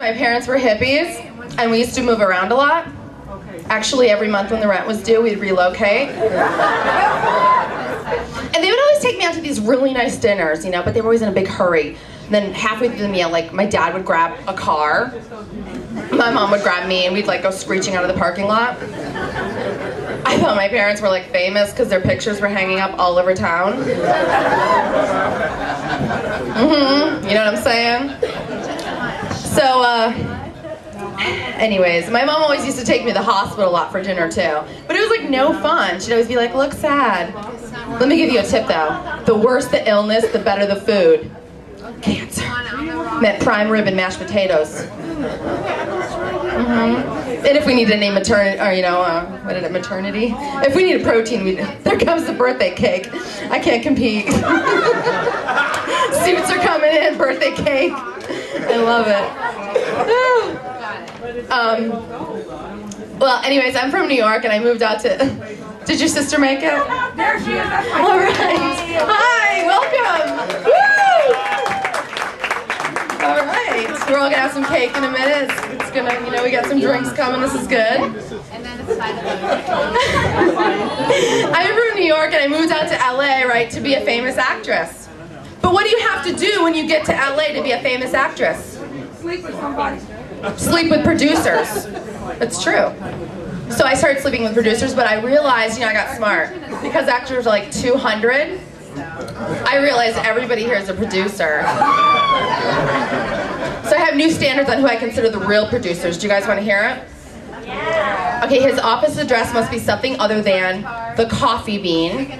My parents were hippies, and we used to move around a lot. Actually, every month when the rent was due, we'd relocate. And they would always take me out to these really nice dinners, you know, but they were always in a big hurry. And then halfway through the meal, like, my dad would grab a car, my mom would grab me, and we'd like go screeching out of the parking lot. I thought my parents were like famous because their pictures were hanging up all over town. You know what I'm saying? So, anyways, my mom always used to take me to the hospital a lot for dinner too. But it was like no fun. She'd always be like, look sad. Let me give you a tip though. The worse the illness, the better the food. Cancer. Meant prime rib and mashed potatoes. And if we need any maternity, or you know, what is it, maternity? If we need a protein, there comes the birthday cake. I can't compete. Suits are coming in, birthday cake. I love it. Well, anyways, I'm from New York and I moved out to... Did your sister make it? There she is. All right. Hi, welcome. Woo! All right. We're all gonna have some cake in a minute. It's gonna, you know, we got some drinks coming. This is good. And then it's I'm from New York and I moved out to LA, right, to be a famous actress. But what do you have to do when you get to LA to be a famous actress? Sleep with somebody. Sleep with producers. It's true. So I started sleeping with producers, but I realized, you know, I got smart. Because actors are like 200, I realized everybody here is a producer. So I have new standards on who I consider the real producers. Do you guys want to hear it? Yeah. Okay, his office address must be something other than the coffee bean.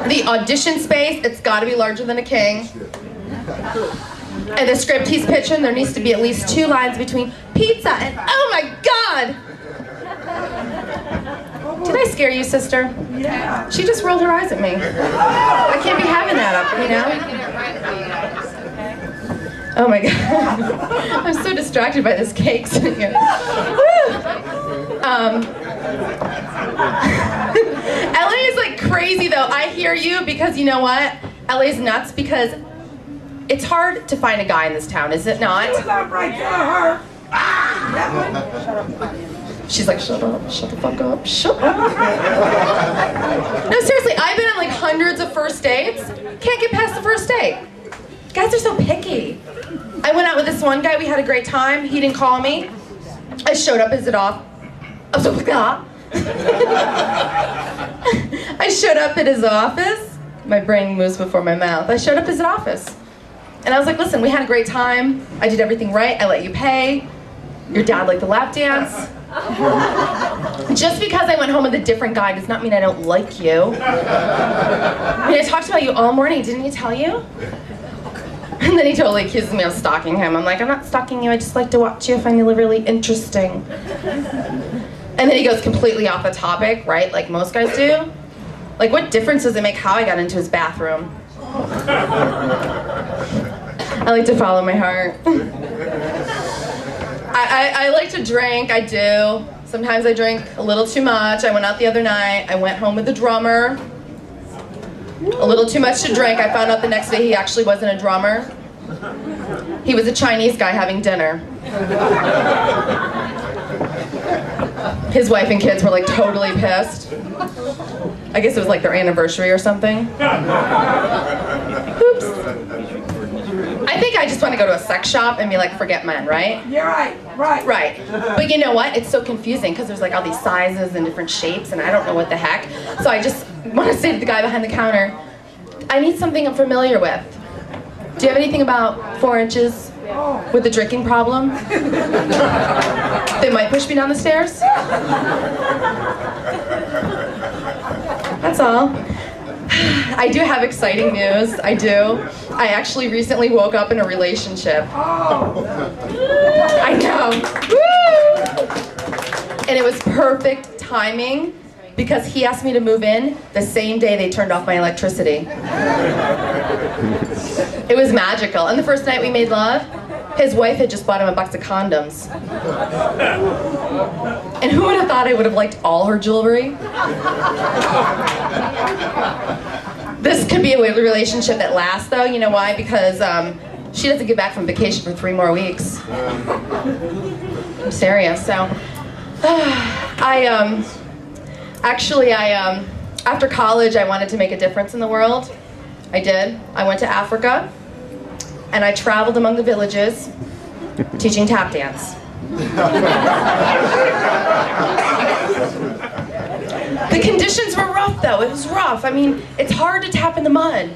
The audition space, it's got to be larger than a king. And the script he's pitching, there needs to be at least 2 lines between pizza and, oh my God! Did I scare you, sister? Yeah. She just rolled her eyes at me. I can't be having that up, you know? Oh my God. I'm so distracted by this cake sitting here. LA is like crazy though. I hear you because you know what? LA is nuts because it's hard to find a guy in this town, is it not? She was up right to her. She's like, shut up, shut the fuck up, shut up. No, seriously, I've been on like hundreds of first dates. Can't get past the first date. Guys are so picky. I went out with this one guy, we had a great time. He didn't call me. I showed up at his office. I showed up at his office. My brain moves before my mouth. I showed up at his office. And I was like, listen, we had a great time. I did everything right. I let you pay. Your dad liked the lap dance. Just because I went home with a different guy does not mean I don't like you. I mean, I talked about you all morning. Didn't he tell you? And then he totally accuses me of stalking him. I'm like, I'm not stalking you. I just like to watch you. I find you really interesting. And then he goes completely off the topic, right? Like most guys do. Like, what difference does it make how I got into his bathroom? I like to follow my heart. I like to drink, I do. Sometimes I drink a little too much. I went out the other night. I went home with the drummer. A little too much to drink. I found out the next day he actually wasn't a drummer. He was a Chinese guy having dinner. His wife and kids were like totally pissed. I guess it was like their anniversary or something. Oops. I think I just want to go to a sex shop and be like, forget men, right? You're right, right. Right. But you know what? It's so confusing because there's like all these sizes and different shapes and I don't know what the heck. So I just want to say to the guy behind the counter, I need something I'm familiar with. Do you have anything about 4 inches with a drinking problem? They might push me down the stairs. That's all. I do have exciting news. I do. I actually recently woke up in a relationship. I know. Woo! And it was perfect timing because he asked me to move in the same day they turned off my electricity. It was magical. And the first night we made love, his wife had just bought him a box of condoms. And who would have thought I would have liked all her jewelry? This could be a relationship that lasts though, you know why? Because She doesn't get back from vacation for 3 more weeks. I'm serious. So, after college, I wanted to make a difference in the world. I did. I went to Africa, and I traveled among the villages, teaching tap dance. The conditions were rough, though. It was rough. I mean, it's hard to tap in the mud.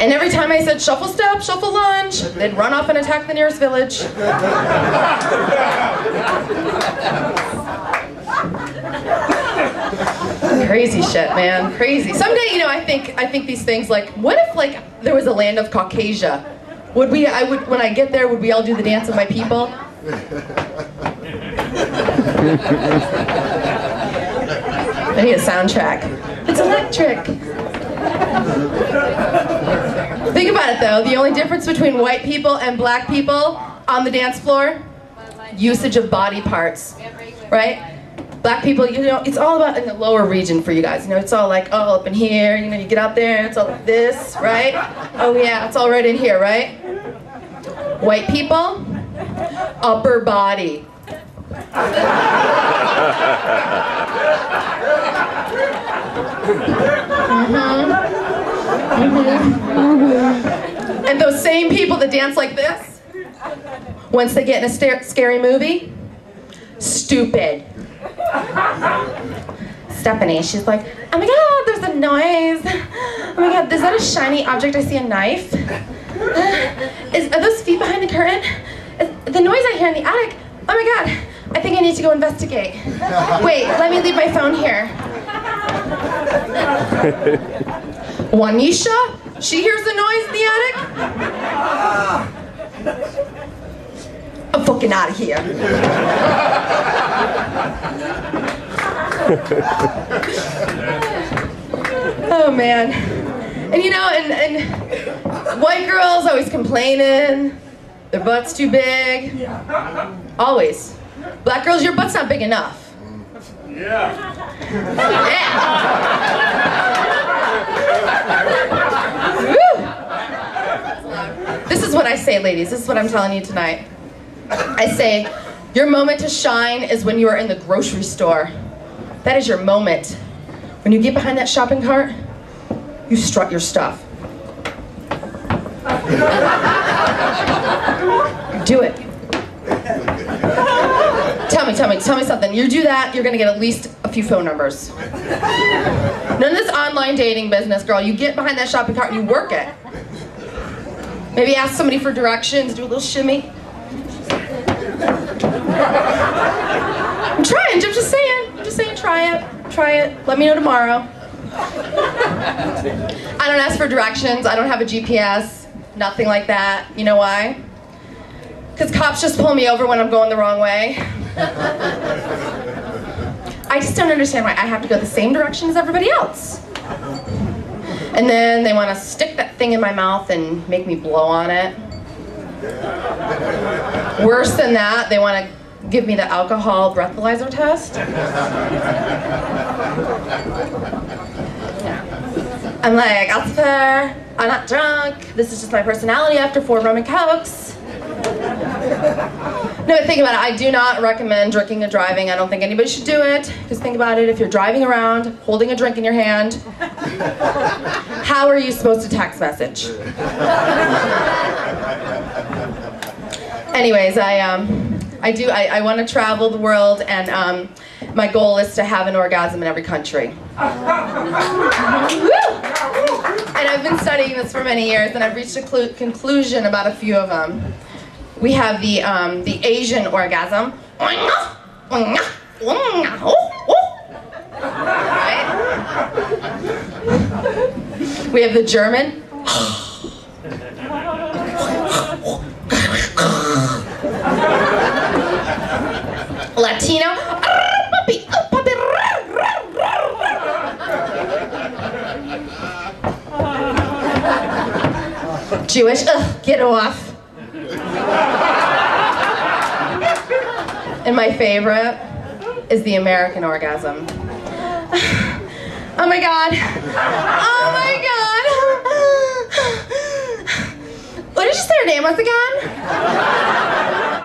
And every time I said, shuffle step, shuffle lunge, they'd run off and attack the nearest village. Crazy shit, man. Crazy. Someday, you know, I think these things like, what if like there was a land of Caucasia? When I get there, would we all do the dance of my people? I need a soundtrack. It's electric. Think about it though, the only difference between white people and black people on the dance floor? Usage of body parts, right? Black people, you know, it's all about in the lower region for you guys. You know, it's all like, oh, up in here, you know, you get out there, it's all like this, right? Oh yeah, it's all right in here, right? White people, upper body. And those same people that dance like this, once they get in a scary movie, stupid. Stephanie, she's like, oh my god, there's a noise. Oh my god, is that a shiny object? I see a knife. Are those feet behind the curtain? The noise I hear in the attic. Oh my god, I think I need to go investigate. Wait, let me leave my phone here. Juanisha? She hears the noise in the attic? I'm fucking out of here. Oh man. And you know, and white girls always complaining, their butt's too big. Always. Black girls, your butt's not big enough. Yeah. Woo. This is what I say, ladies. This is what I'm telling you tonight. I say, your moment to shine is when you are in the grocery store. That is your moment. When you get behind that shopping cart, you strut your stuff. Do it. Tell me something. You do that, you're gonna get at least a few phone numbers. None of this online dating business, girl. You get behind that shopping cart and you work it. Maybe ask somebody for directions, do a little shimmy. I'm trying, I'm just saying, try it. Let me know tomorrow. I don't ask for directions, I don't have a GPS, nothing like that. You know why? Because cops just pull me over when I'm going the wrong way. I just don't understand why I have to go the same direction as everybody else. And then they want to stick that thing in my mouth and make me blow on it. Worse than that, they want to give me the alcohol breathalyzer test. Yeah. I'm like, Alcifer, I'm not drunk. This is just my personality after 4 rum and cokes. No, but think about it. I do not recommend drinking and driving. I don't think anybody should do it. Because think about it. If you're driving around, holding a drink in your hand, how are you supposed to text message? Anyways, I want to travel the world, and my goal is to have an orgasm in every country. Woo! And I've been studying this for many years, and I've reached a conclusion about a few of them. We have the Asian orgasm. Right? We have the German. Latino. Jewish. Get off. And my favorite is the American orgasm. Oh my god. Oh my god. What did you say her name was again?